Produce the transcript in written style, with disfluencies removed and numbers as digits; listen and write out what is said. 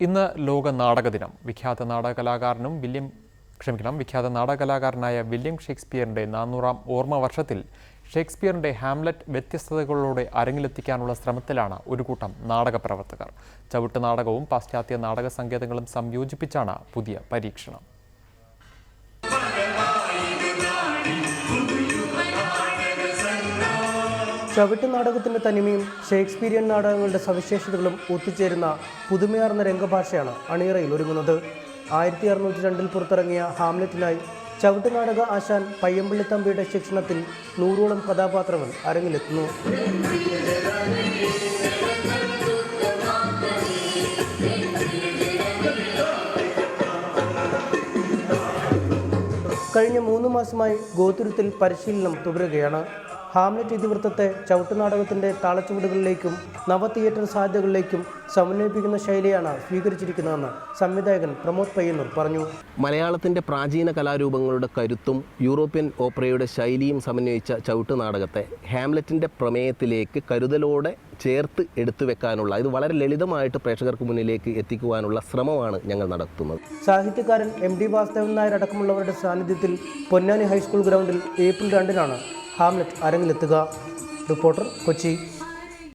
ഇന്ന് ലോക നാടക ദിനം. വിഖ്യാത നാടകകലാകാരനായ വില്യം ഷേക്സ്പിയറിന്റെ 400-ാം ഓർമ്മ വർഷത്തിൽ ഷേക്സ്പിയറിന്റെ ഹാംലെറ്റ് വ്യത്യസ്തതകളോടെ അരങ്ങിലെത്തിക്കാനുള്ള ശ്രമത്തിലാണ് ഒരു കൂട്ടം നാടക പ്രവർത്തകർ. ചവിട്ട് നാടകവും പാശ്ചാത്യ നാടക സങ്കേതങ്ങളും സംയോജിപ്പിച്ചാണ് പുതിയ പരീക്ഷണം. ചവിട്ട് നാടകത്തിൻ്റെ തനിമയും ഷേക്സ്പീരിയൻ നാടകങ്ങളുടെ സവിശേഷതകളും ഒത്തുചേരുന്ന പുതുമയാർന്ന രംഗഭാഷയാണ് അണിയറയിൽ ഒരുങ്ങുന്നത്. 1602 പുറത്തിറങ്ങിയ ഹാംലെറ്റിനായി ചവിട്ട് നാടക ആശാൻ പയ്യമ്പള്ളിത്തമ്പിയുടെ ശിക്ഷണത്തിൽ 100ഓളം കഥാപാത്രങ്ങൾ അരങ്ങിലെത്തുന്നു. കഴിഞ്ഞ 3 മാസമായി ഗോതുരത്തിൽ പരിശീലനം തുടരുകയാണ്. ഹാംലെറ്റ് ഇതിവൃത്തത്തെ ചവിട്ടുനാടകത്തിൻ്റെ താളച്ചുവടുകളിലേക്കും നവ തിയേറ്റർ സാധ്യതകളിലേക്കും സമന്വയിപ്പിക്കുന്ന ശൈലിയാണ് സ്വീകരിച്ചിരിക്കുന്നതെന്ന് സംവിധായകൻ പ്രമോദ് പയ്യന്നൂർ പറഞ്ഞു. മലയാളത്തിൻ്റെ പ്രാചീന കലാരൂപങ്ങളുടെ കരുത്തും യൂറോപ്യൻ ഓപ്പറയുടെ ശൈലിയും സമന്വയിച്ച ചവിട്ടുനാടകത്തെ ഹാംലെറ്റിൻ്റെ പ്രമേയത്തിലേക്ക് കരുതലോടെ ചേർത്ത് എടുത്തു വെക്കാനുള്ള, ഇത് വളരെ ലളിതമായിട്ട് പ്രേക്ഷകർക്ക് മുന്നിലേക്ക് എത്തിക്കുവാനുള്ള ശ്രമമാണ് ഞങ്ങൾ നടത്തുന്നത്. സാഹിത്യകാരൻ MD വാസുദേവൻ നായർ അടക്കമുള്ളവരുടെ സാന്നിധ്യത്തിൽ പൊന്നാനി ഹൈസ്കൂൾ ഗ്രൗണ്ടിൽ ഏപ്രിൽ 2-നാണ് ഹാംലെറ്റ് അരങ്ങിലെത്തുക. റിപ്പോർട്ടർ, കൊച്ചി.